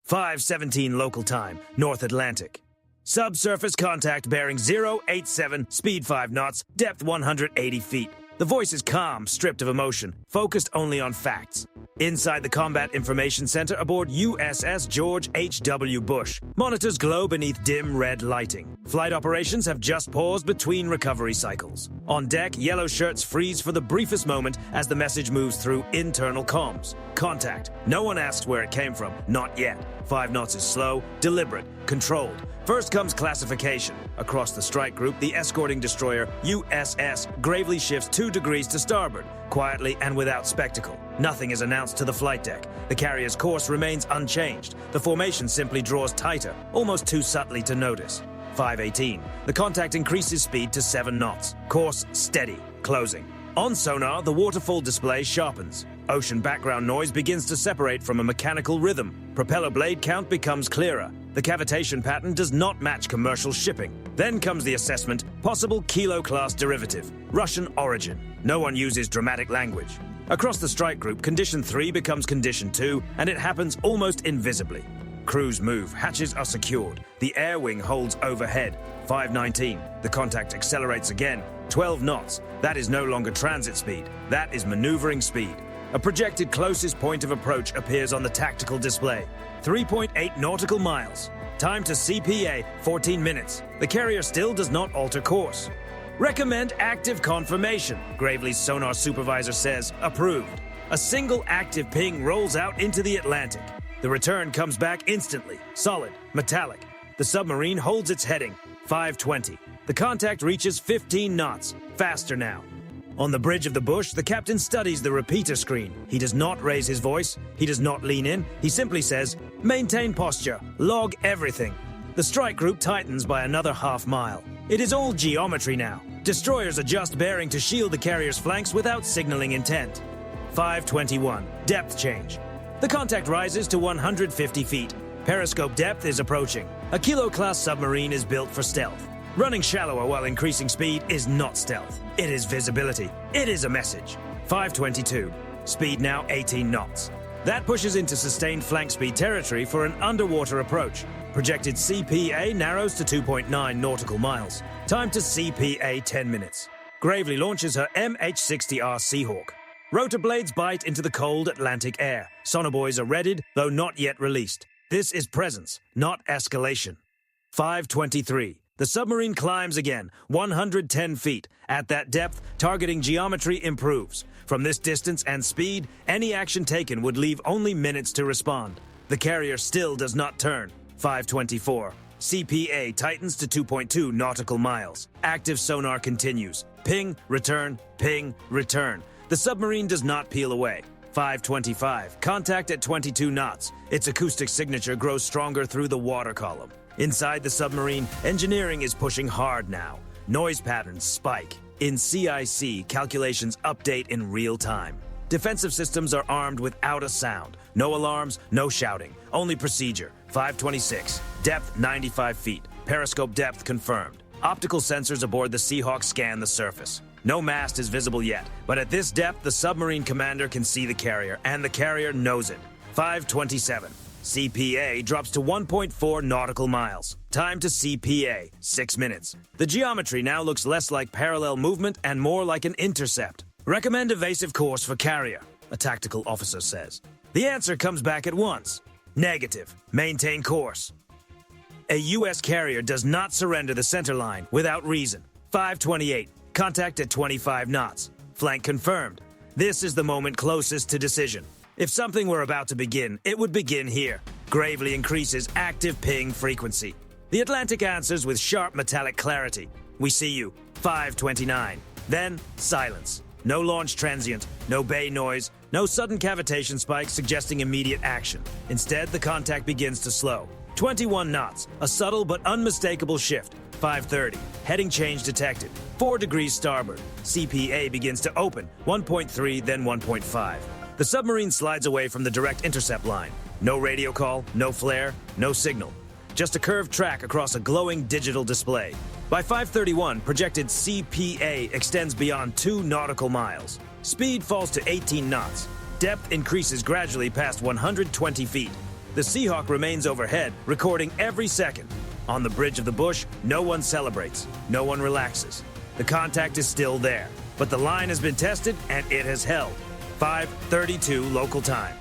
5:17 local time, North Atlantic. Subsurface contact bearing 087, speed 5 knots, depth 180 feet. The voice is calm, stripped of emotion, focused only on facts. Inside the Combat Information Center aboard USS George H.W. Bush, monitors glow beneath dim red lighting. Flight operations have just paused between recovery cycles. On deck, yellow shirts freeze for the briefest moment as the message moves through internal comms. Contact. No one asks where it came from. Not yet. 5 knots is slow, deliberate, controlled. First comes classification. Across the strike group, the escorting destroyer USS gravely shifts 2 degrees to starboard, quietly and without spectacle. Nothing is announced to the flight deck. The carrier's course remains unchanged. The formation simply draws tighter, almost too subtly to notice. 5:18. The contact increases speed to 7 knots. Course steady, closing. On sonar, the waterfall display sharpens. Ocean background noise begins to separate from a mechanical rhythm. Propeller blade count becomes clearer. The cavitation pattern does not match commercial shipping. Then comes the assessment, possible kilo-class derivative, Russian origin. No one uses dramatic language. Across the strike group, Condition 3 becomes Condition 2, and it happens almost invisibly. Crews move, hatches are secured. The air wing holds overhead. 5:19. The contact accelerates again. 12 knots. That is no longer transit speed. That is maneuvering speed. A projected closest point of approach appears on the tactical display. 3.8 nautical miles. Time to CPA, 14 minutes. The carrier still does not alter course. Recommend active confirmation, Gravely's sonar supervisor says. Approved. A single active ping rolls out into the Atlantic. The return comes back instantly, solid, metallic. The submarine holds its heading, 5:20. The contact reaches 15 knots, faster now. On the bridge of the Bush, the captain studies the repeater screen. He does not raise his voice. He does not lean in. He simply says, maintain posture, log everything. The strike group tightens by another half mile. It is all geometry now. Destroyers adjust bearing to shield the carrier's flanks without signaling intent. 5:21, depth change. The contact rises to 150 feet. Periscope depth is approaching. A kilo-class submarine is built for stealth. Running shallower while increasing speed is not stealth. It is visibility. It is a message. 5:22. Speed now 18 knots. That pushes into sustained flank speed territory for an underwater approach. Projected CPA narrows to 2.9 nautical miles. Time to CPA 10 minutes. Gravely launches her MH-60R Seahawk. Rotor blades bite into the cold Atlantic air. Sonobuoys are readied, though not yet released. This is presence, not escalation. 5:23. The submarine climbs again, 110 feet. At that depth, targeting geometry improves. From this distance and speed, any action taken would leave only minutes to respond. The carrier still does not turn. 5:24. CPA tightens to 2.2 nautical miles. Active sonar continues. Ping, return, ping, return. The submarine does not peel away. 5:25. Contact at 22 knots. Its acoustic signature grows stronger through the water column. Inside the submarine, engineering is pushing hard now. Noise patterns spike. In CIC, calculations update in real time. Defensive systems are armed without a sound. No alarms, no shouting. Only procedure. 5:26. Depth 95 feet. Periscope depth confirmed. Optical sensors aboard the Seahawk scan the surface. No mast is visible yet, but at this depth, the submarine commander can see the carrier, and the carrier knows it. 5:27. CPA drops to 1.4 nautical miles. Time to CPA, 6 minutes. The geometry now looks less like parallel movement and more like an intercept. Recommend evasive course for carrier, a tactical officer says. The answer comes back at once. Negative. Maintain course. A U.S. carrier does not surrender the center line without reason. 5:28. Contact at 25 knots. Flank confirmed. This is the moment closest to decision. If something were about to begin, it would begin here. Gravely increases active ping frequency. The Atlantic answers with sharp metallic clarity. We see you. 5:29. Then, silence. No launch transient, no bay noise, no sudden cavitation spike suggesting immediate action. Instead, the contact begins to slow. 21 knots, a subtle but unmistakable shift. 5:30. Heading change detected. 4 degrees starboard. CPA begins to open. 1.3, then 1.5. The submarine slides away from the direct intercept line. No radio call, no flare, no signal. Just a curved track across a glowing digital display. By 5:31, projected CPA extends beyond 2 nautical miles. Speed falls to 18 knots. Depth increases gradually past 120 feet. The Seahawk remains overhead, recording every second. On the bridge of the bush, no one celebrates, no one relaxes. The contact is still there, but the line has been tested and it has held. 5:32 local time.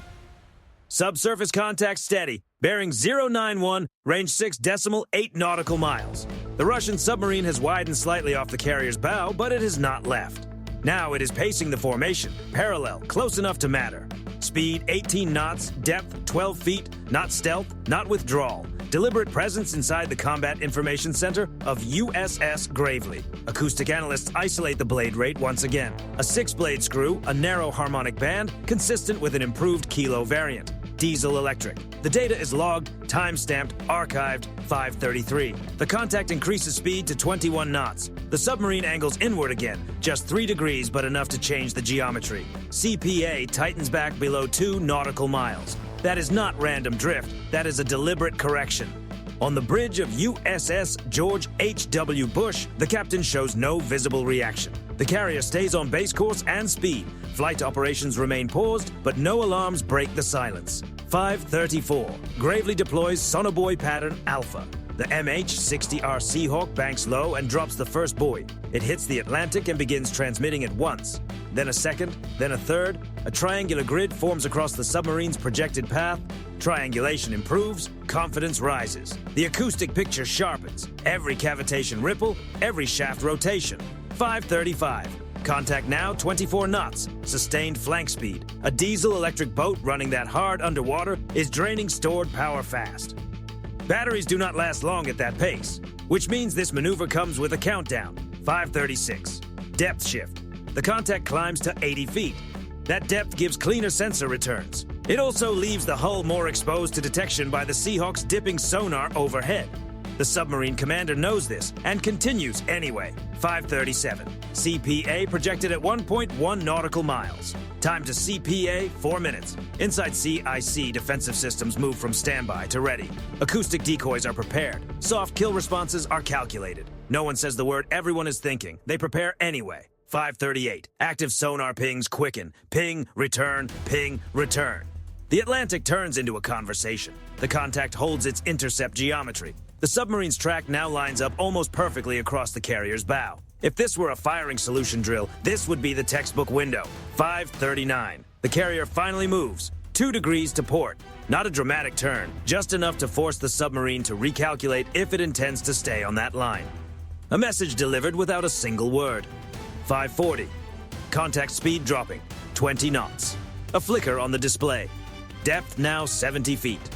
Subsurface contact steady, bearing 091, range 6.8 nautical miles. The Russian submarine has widened slightly off the carrier's bow, but it has not left. Now it is pacing the formation, parallel, close enough to matter. Speed 18 knots, depth 12 feet, not stealth, not withdrawal. Deliberate presence inside the Combat Information Center of USS Gravely. Acoustic analysts isolate the blade rate once again. A 6-blade screw, a narrow harmonic band, consistent with an improved kilo variant. Diesel electric. The data is logged, time-stamped, archived, 5:33. The contact increases speed to 21 knots. The submarine angles inward again, just 3 degrees, but enough to change the geometry. CPA tightens back below 2 nautical miles. That is not random drift, that is a deliberate correction. On the bridge of USS George H.W. Bush, the captain shows no visible reaction. The carrier stays on base course and speed. Flight operations remain paused, but no alarms break the silence. 5:34. Gravely deploys sonobuoy pattern Alpha. The MH-60R Seahawk banks low and drops the first buoy. It hits the Atlantic and begins transmitting at once. Then a second, then a third. A triangular grid forms across the submarine's projected path. Triangulation improves, confidence rises. The acoustic picture sharpens. Every cavitation ripple, every shaft rotation. 5:35. Contact now 24 knots. Sustained flank speed. A diesel-electric boat running that hard underwater is draining stored power fast. Batteries do not last long at that pace, which means this maneuver comes with a countdown. 5:36. Depth shift. The contact climbs to 80 feet. That depth gives cleaner sensor returns. It also leaves the hull more exposed to detection by the Seahawk's dipping sonar overhead. The submarine commander knows this and continues anyway. 5:37. CPA projected at 1.1 nautical miles. Time to CPA, 4 minutes. Inside CIC, defensive systems move from standby to ready. Acoustic decoys are prepared. Soft kill responses are calculated. No one says the word everyone is thinking. They prepare anyway. 5:38. Active sonar pings quicken. Ping, return, ping, return. The Atlantic turns into a conversation. The contact holds its intercept geometry. The submarine's track now lines up almost perfectly across the carrier's bow. If this were a firing solution drill, this would be the textbook window. 5:39. The carrier finally moves. 2 degrees to port. Not a dramatic turn, just enough to force the submarine to recalculate if it intends to stay on that line. A message delivered without a single word. 5:40. Contact speed dropping. 20 knots. A flicker on the display. Depth now 70 feet.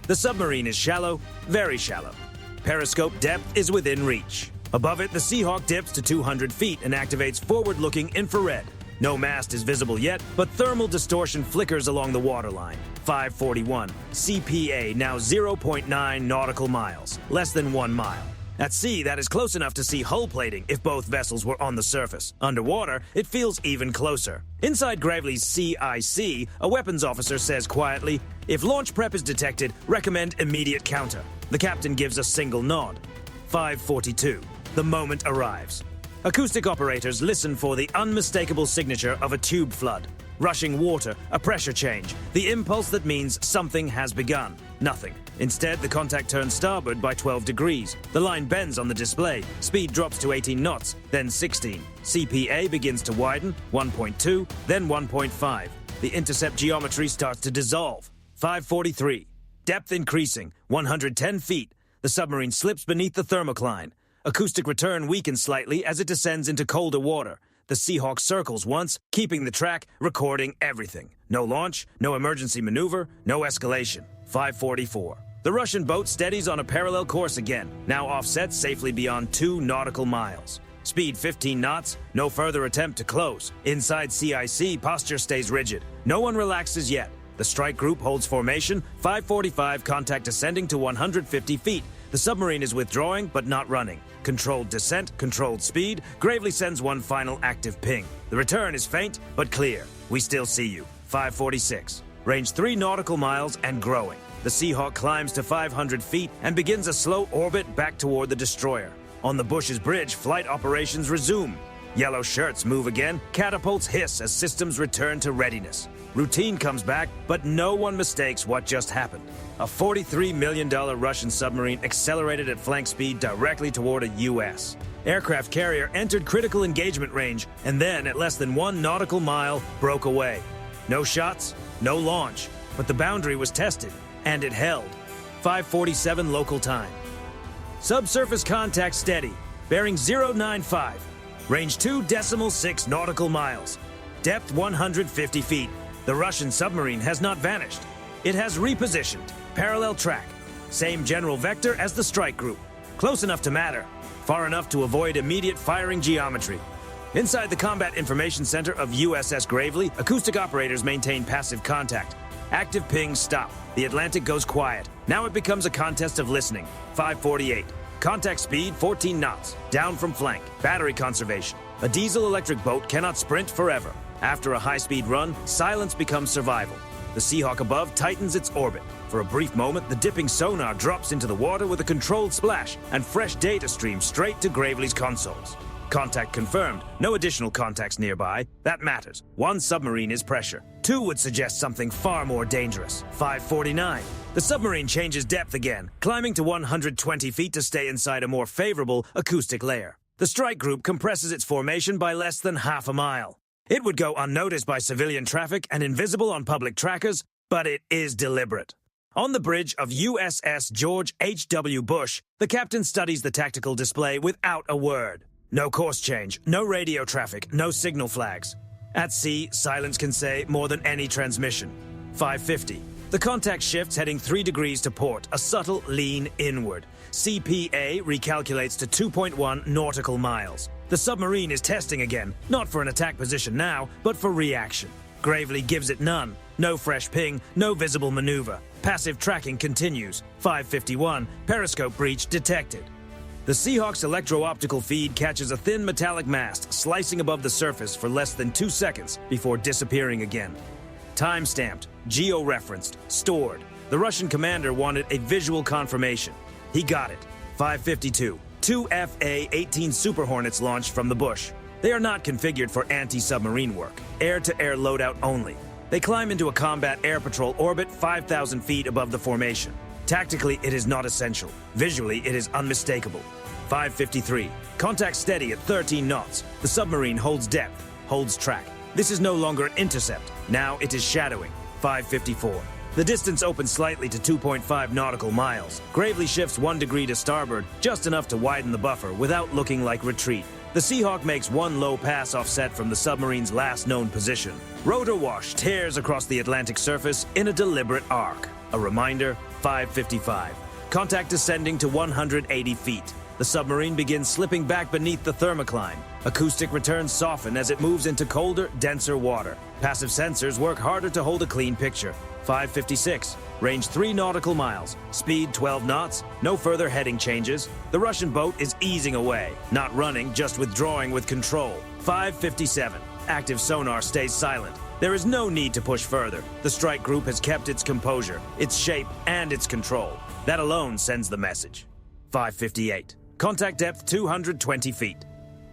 The submarine is shallow, very shallow. Periscope depth is within reach. Above it, the Seahawk dips to 200 feet and activates forward-looking infrared. No mast is visible yet, but thermal distortion flickers along the waterline. 5:41. CPA now 0.9 nautical miles, less than 1 mile. At sea, that is close enough to see hull plating if both vessels were on the surface. Underwater, it feels even closer. Inside Gravely's CIC, a weapons officer says quietly, "If launch prep is detected, recommend immediate counter." The captain gives a single nod. 5:42. The moment arrives. Acoustic operators listen for the unmistakable signature of a tube flood. Rushing water, a pressure change, the impulse that means something has begun. Nothing. Instead, the contact turns starboard by 12 degrees. The line bends on the display. Speed drops to 18 knots, then 16. CPA begins to widen, 1.2, then 1.5. The intercept geometry starts to dissolve. 5:43. Depth increasing, 110 feet. The submarine slips beneath the thermocline. Acoustic return weakens slightly as it descends into colder water. The Seahawk circles once, keeping the track, recording everything. No launch, no emergency maneuver, no escalation. 5:44. The Russian boat steadies on a parallel course again, now offset safely beyond 2 nautical miles. Speed 15 knots, no further attempt to close. Inside CIC, posture stays rigid. No one relaxes yet. The strike group holds formation. 5:45, contact descending to 150 feet. The submarine is withdrawing, but not running. Controlled descent, controlled speed. Gravely sends one final active ping. The return is faint, but clear. We still see you. 5:46. Range 3 nautical miles and growing. The Seahawk climbs to 500 feet and begins a slow orbit back toward the destroyer. On the Bush's bridge, flight operations resume. Yellow shirts move again, catapults hiss as systems return to readiness. Routine comes back, but no one mistakes what just happened. A $43 million Russian submarine accelerated at flank speed directly toward a U.S. aircraft carrier entered critical engagement range, and then, at less than 1 nautical mile, broke away. No shots, no launch, but the boundary was tested, and it held. 5:47 local time. Subsurface contact steady, bearing 095. Range 2.6 nautical miles. Depth 150 feet. The Russian submarine has not vanished. It has repositioned. Parallel track. Same general vector as the strike group. Close enough to matter. Far enough to avoid immediate firing geometry. Inside the Combat Information Center of USS Gravely, acoustic operators maintain passive contact. Active pings stop. The Atlantic goes quiet. Now it becomes a contest of listening. 5:48. Contact speed 14 knots. Down from flank. Battery conservation. A diesel-electric boat cannot sprint forever. After a high-speed run, silence becomes survival. The Seahawk above tightens its orbit. For a brief moment, the dipping sonar drops into the water with a controlled splash, and fresh data streams straight to Gravely's consoles. Contact confirmed. No additional contacts nearby. That matters. 1 submarine is pressure. 2 would suggest something far more dangerous. 5:49. The submarine changes depth again, climbing to 120 feet to stay inside a more favorable acoustic layer. The strike group compresses its formation by less than half a mile. It would go unnoticed by civilian traffic and invisible on public trackers, but it is deliberate. On the bridge of USS George H.W. Bush, the captain studies the tactical display without a word. No course change, no radio traffic, no signal flags. At sea, silence can say more than any transmission. 5:50. The contact shifts heading 3 degrees to port, a subtle lean inward. CPA recalculates to 2.1 nautical miles. The submarine is testing again, not for an attack position now, but for reaction. Gravely gives it none. No fresh ping, no visible maneuver. Passive tracking continues. 5:51. Periscope breach detected. The Seahawk's electro-optical feed catches a thin metallic mast slicing above the surface for less than 2 seconds before disappearing again. Time-stamped, geo-referenced, stored. The Russian commander wanted a visual confirmation. He got it. 5:52. 2 FA-18 Super Hornets launched from the bush. They are not configured for anti-submarine work. Air-to-air loadout only. They climb into a combat air patrol orbit 5,000 feet above the formation. Tactically, it is not essential. Visually, it is unmistakable. 5:53. Contact steady at 13 knots. The submarine holds depth, holds track. This is no longer an intercept. Now it is shadowing. 5:54. The distance opens slightly to 2.5 nautical miles. Gravely shifts 1 degree to starboard, just enough to widen the buffer without looking like retreat. The Seahawk makes 1 low pass offset from the submarine's last known position. Rotor wash tears across the Atlantic surface in a deliberate arc. A reminder, 5:55. Contact descending to 180 feet. The submarine begins slipping back beneath the thermocline. Acoustic returns soften as it moves into colder, denser water. Passive sensors work harder to hold a clean picture. 5:56. Range 3 nautical miles. Speed 12 knots. No further heading changes. The Russian boat is easing away. Not running, just withdrawing with control. 5:57. Active sonar stays silent. There is no need to push further. The strike group has kept its composure, its shape, and its control. That alone sends the message. 5:58. Contact depth 220 feet.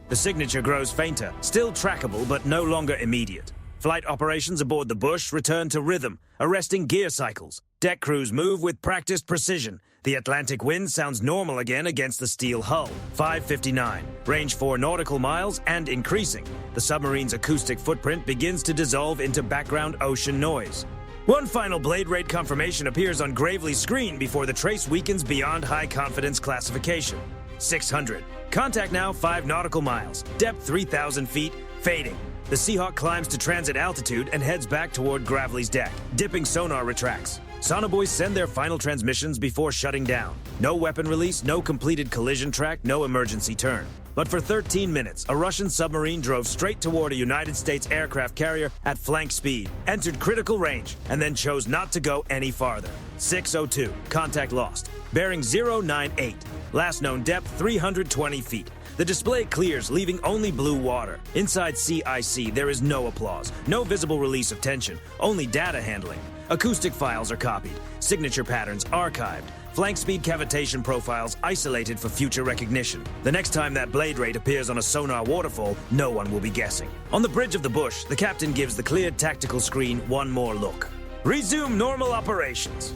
The signature grows fainter, still trackable but no longer immediate. Flight operations aboard the Bush return to rhythm, arresting gear cycles. Deck crews move with practiced precision. The Atlantic wind sounds normal again against the steel hull. 5:59. Range 4 nautical miles and increasing. The submarine's acoustic footprint begins to dissolve into background ocean noise. One final blade rate confirmation appears on Gravely's screen before the trace weakens beyond high confidence classification. 600. Contact now 5 nautical miles. Depth 3,000 feet, fading. The Seahawk climbs to transit altitude and heads back toward Gravely's deck. Dipping sonar retracts. Sonobuoys send their final transmissions before shutting down. No weapon release, no completed collision track, no emergency turn. But for 13 minutes, a Russian submarine drove straight toward a United States aircraft carrier at flank speed, entered critical range, and then chose not to go any farther. 6:02. Contact lost. Bearing 098. Last known depth 320 feet. The display clears, leaving only blue water. Inside CIC, there is no applause, no visible release of tension, only data handling. Acoustic files are copied, signature patterns archived. Flank speed cavitation profiles isolated for future recognition. The next time that blade rate appears on a sonar waterfall, no one will be guessing. On the bridge of the bush, the captain gives the cleared tactical screen one more look. Resume normal operations.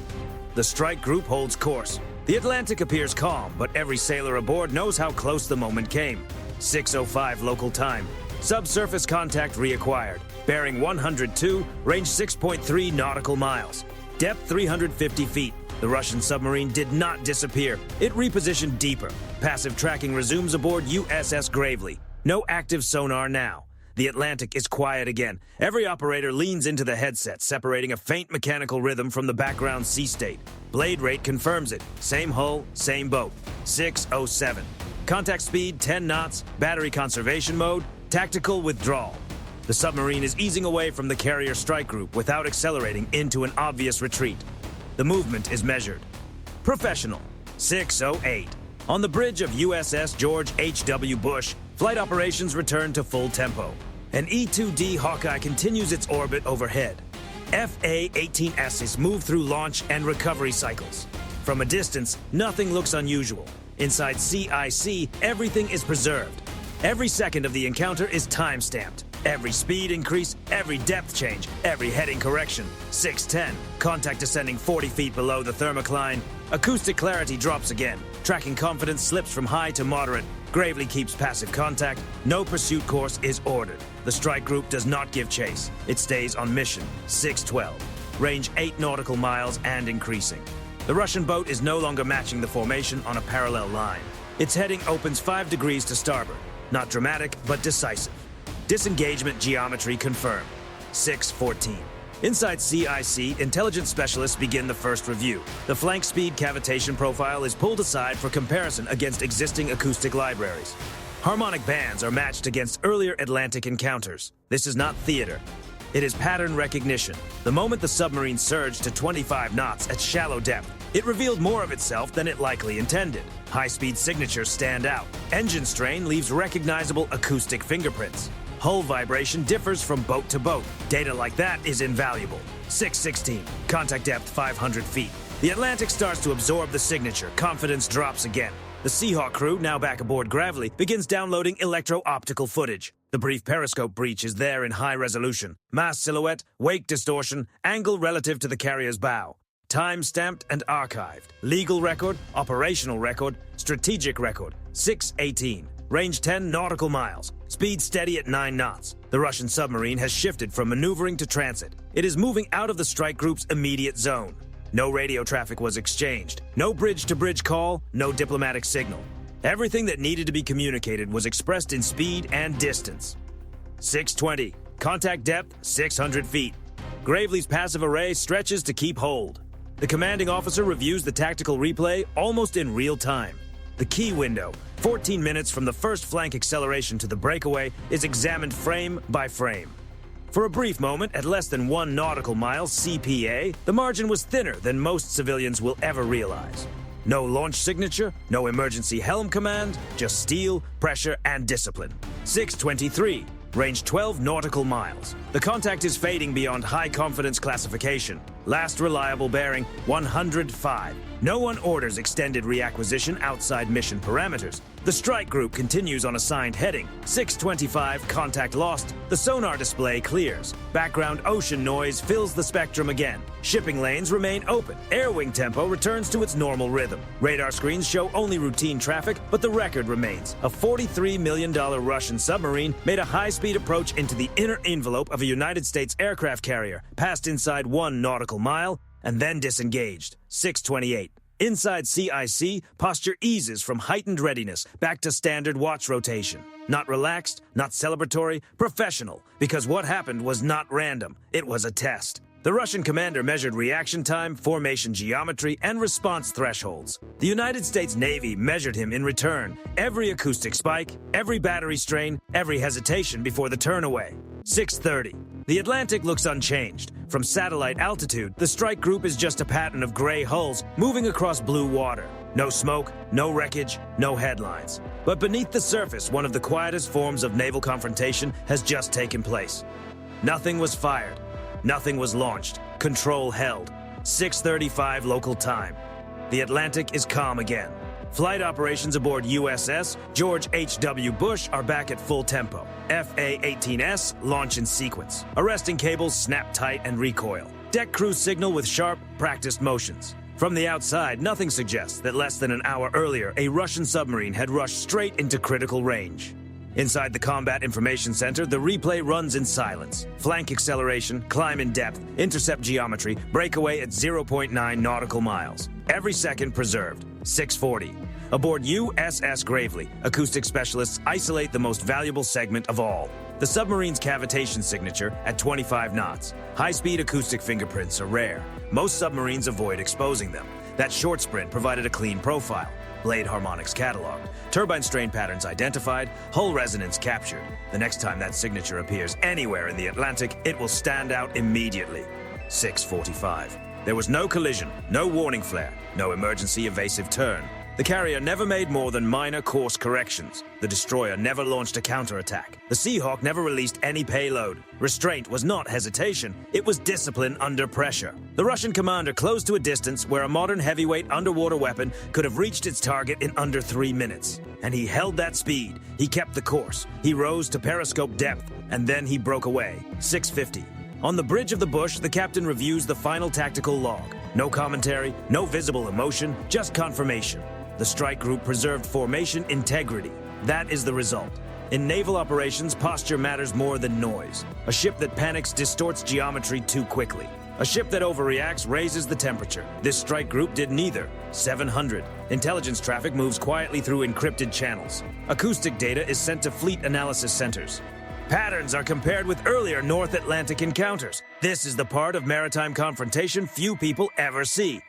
The strike group holds course. The Atlantic appears calm, but every sailor aboard knows how close the moment came. 6:05 local time. Subsurface contact reacquired. Bearing 102, range 6.3 nautical miles. Depth 350 feet. The Russian submarine did not disappear. It repositioned deeper. Passive tracking resumes aboard USS Gravely. No active sonar now. The Atlantic is quiet again. Every operator leans into the headset, separating a faint mechanical rhythm from the background sea state. Blade rate confirms it. Same hull, same boat. 6:07. Contact speed 10 knots, battery conservation mode, tactical withdrawal. The submarine is easing away from the carrier strike group without accelerating into an obvious retreat. The movement is measured. Professional. 6:08. On the bridge of USS George H.W. Bush, flight operations return to full tempo. An E-2D Hawkeye continues its orbit overhead. FA-18Ss move through launch and recovery cycles. From a distance, nothing looks unusual. Inside CIC, everything is preserved. Every second of the encounter is time-stamped. Every speed increase, every depth change, every heading correction. 6:10. Contact descending 40 feet below the thermocline. Acoustic clarity drops again. Tracking confidence slips from high to moderate. Gravely keeps passive contact. No pursuit course is ordered. The strike group does not give chase. It stays on mission. 6:12. Range 8 nautical miles and increasing. The Russian boat is no longer matching the formation on a parallel line. Its heading opens 5 degrees to starboard. Not dramatic, but decisive. Disengagement geometry confirmed. 6:14. Inside CIC, intelligence specialists begin the first review. The flank speed cavitation profile is pulled aside for comparison against existing acoustic libraries. Harmonic bands are matched against earlier Atlantic encounters. This is not theater. It is pattern recognition. The moment the submarine surged to 25 knots at shallow depth, it revealed more of itself than it likely intended. High-speed signatures stand out. Engine strain leaves recognizable acoustic fingerprints. Hull vibration differs from boat to boat. Data like that is invaluable. 6:16. Contact depth 500 feet. The Atlantic starts to absorb the signature. Confidence drops again. The Seahawk crew, now back aboard Gravely, begins downloading electro-optical footage. The brief periscope breach is there in high resolution. Mast silhouette, wake distortion, angle relative to the carrier's bow. Time-stamped and archived. Legal record, operational record, strategic record. 6:18. Range 10 nautical miles. Speed steady at 9 knots. The Russian submarine has shifted from maneuvering to transit. It is moving out of the strike group's immediate zone. No radio traffic was exchanged. No bridge-to-bridge call. No diplomatic signal. Everything that needed to be communicated was expressed in speed and distance. 6:20. Contact depth 600 feet. Gravely's passive array stretches to keep hold. The commanding officer reviews the tactical replay almost in real time. The key window, 14 minutes from the first flank acceleration to the breakaway, is examined frame by frame. For a brief moment, at less than 1 nautical mile CPA, the margin was thinner than most civilians will ever realize. No launch signature, no emergency helm command, just steel, pressure, and discipline. 6:23. Range 12 nautical miles. The contact is fading beyond high confidence classification. Last reliable bearing, 105. No one orders extended reacquisition outside mission parameters. The strike group continues on assigned heading. 6:25, contact lost. The sonar display clears. Background ocean noise fills the spectrum again. Shipping lanes remain open. Air wing tempo returns to its normal rhythm. Radar screens show only routine traffic, but the record remains. A $43 million Russian submarine made a high-speed approach into the inner envelope of a United States aircraft carrier, passed inside 1 nautical mile, and then disengaged. 6:28. Inside CIC, posture eases from heightened readiness back to standard watch rotation. Not relaxed, not celebratory, professional, because what happened was not random. It was a test. The Russian commander measured reaction time, formation geometry, and response thresholds. The United States Navy measured him in return. Every acoustic spike, every battery strain, every hesitation before the turnaway. 6:30. The Atlantic looks unchanged. From satellite altitude, the strike group is just a pattern of gray hulls moving across blue water. No smoke, no wreckage, no headlines. But beneath the surface, one of the quietest forms of naval confrontation has just taken place. Nothing was fired. Nothing was launched. Control held. 6:35 local time. the Atlantic is calm again. Flight operations aboard USS George H.W. Bush are back at full tempo. FA-18S launch in sequence. Arresting cables snap tight and recoil. Deck crew signal with sharp, practiced motions. From the outside, nothing suggests that less than an hour earlier, a Russian submarine had rushed straight into critical range. Inside the Combat Information Center, the replay runs in silence. Flank acceleration, climb in depth, intercept geometry, breakaway at 0.9 nautical miles. Every second preserved. 6:40. Aboard USS Gravely, acoustic specialists isolate the most valuable segment of all. The submarine's cavitation signature at 25 knots. High-speed acoustic fingerprints are rare. Most submarines avoid exposing them. That short sprint provided a clean profile. Blade harmonics cataloged. Turbine strain patterns identified. Hull resonance captured. The next time that signature appears anywhere in the Atlantic, it will stand out immediately. 6:45. There was no collision, no warning flare, no emergency evasive turn. The carrier never made more than minor course corrections. The destroyer never launched a counterattack. The Seahawk never released any payload. Restraint was not hesitation, it was discipline under pressure. The Russian commander closed to a distance where a modern heavyweight underwater weapon could have reached its target in under 3 minutes. And he held that speed. He kept the course. He rose to periscope depth, and then he broke away. 6:50. On the bridge of the Bush, the captain reviews the final tactical log. No commentary, no visible emotion, just confirmation. The strike group preserved formation integrity. That is the result. In naval operations, posture matters more than noise. A ship that panics distorts geometry too quickly. A ship that overreacts raises the temperature. This strike group did neither. 700. Intelligence traffic moves quietly through encrypted channels. Acoustic data is sent to fleet analysis centers. Patterns are compared with earlier North Atlantic encounters. This is the part of maritime confrontation few people ever see.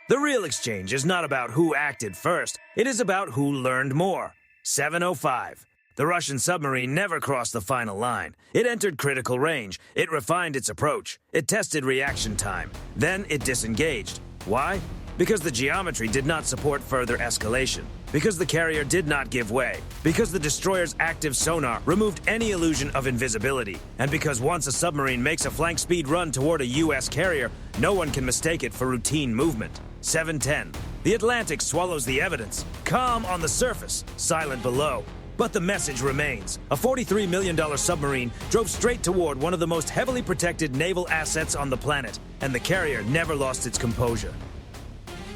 The real exchange is not about who acted first. It is about who learned more. 7:05. The Russian submarine never crossed the final line. It entered critical range. It refined its approach. It tested reaction time. Then it disengaged. Why? Because the geometry did not support further escalation. Because the carrier did not give way. Because the destroyer's active sonar removed any illusion of invisibility. And because once a submarine makes a flank speed run toward a U.S. carrier, no one can mistake it for routine movement. 7:10. The Atlantic swallows the evidence. Calm on the surface, silent below. But the message remains. A $43 million submarine drove straight toward one of the most heavily protected naval assets on the planet, and the carrier never lost its composure.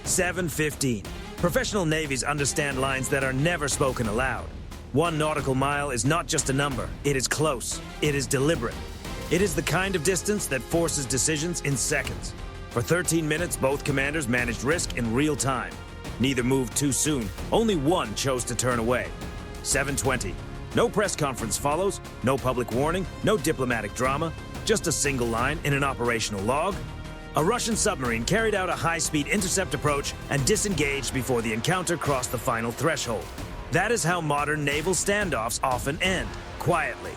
7:15. Professional navies understand lines that are never spoken aloud. 1 nautical mile is not just a number. It is close. It is deliberate. It is the kind of distance that forces decisions in seconds. For 13 minutes, both commanders managed risk in real time. Neither moved too soon. Only one chose to turn away. 7:20. No press conference follows, no public warning, no diplomatic drama, just a single line in an operational log. A Russian submarine carried out a high-speed intercept approach and disengaged before the encounter crossed the final threshold. That is how modern naval standoffs often end, quietly.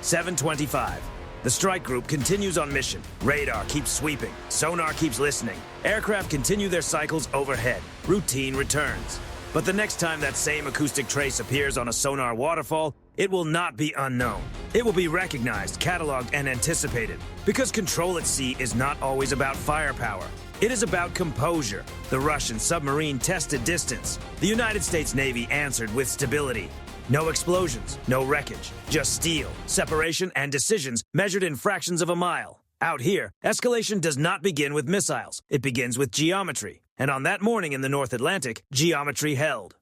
7:25. The strike group continues on mission. Radar keeps sweeping. Sonar keeps listening. Aircraft continue their cycles overhead. Routine returns. But the next time that same acoustic trace appears on a sonar waterfall, it will not be unknown. It will be recognized, cataloged, and anticipated. Because control at sea is not always about firepower. It is about composure. The Russian submarine tested distance. The United States Navy answered with stability. No explosions, no wreckage, just steel, separation, and decisions measured in fractions of a mile. Out here, escalation does not begin with missiles. It begins with geometry. And on that morning in the North Atlantic, geometry held.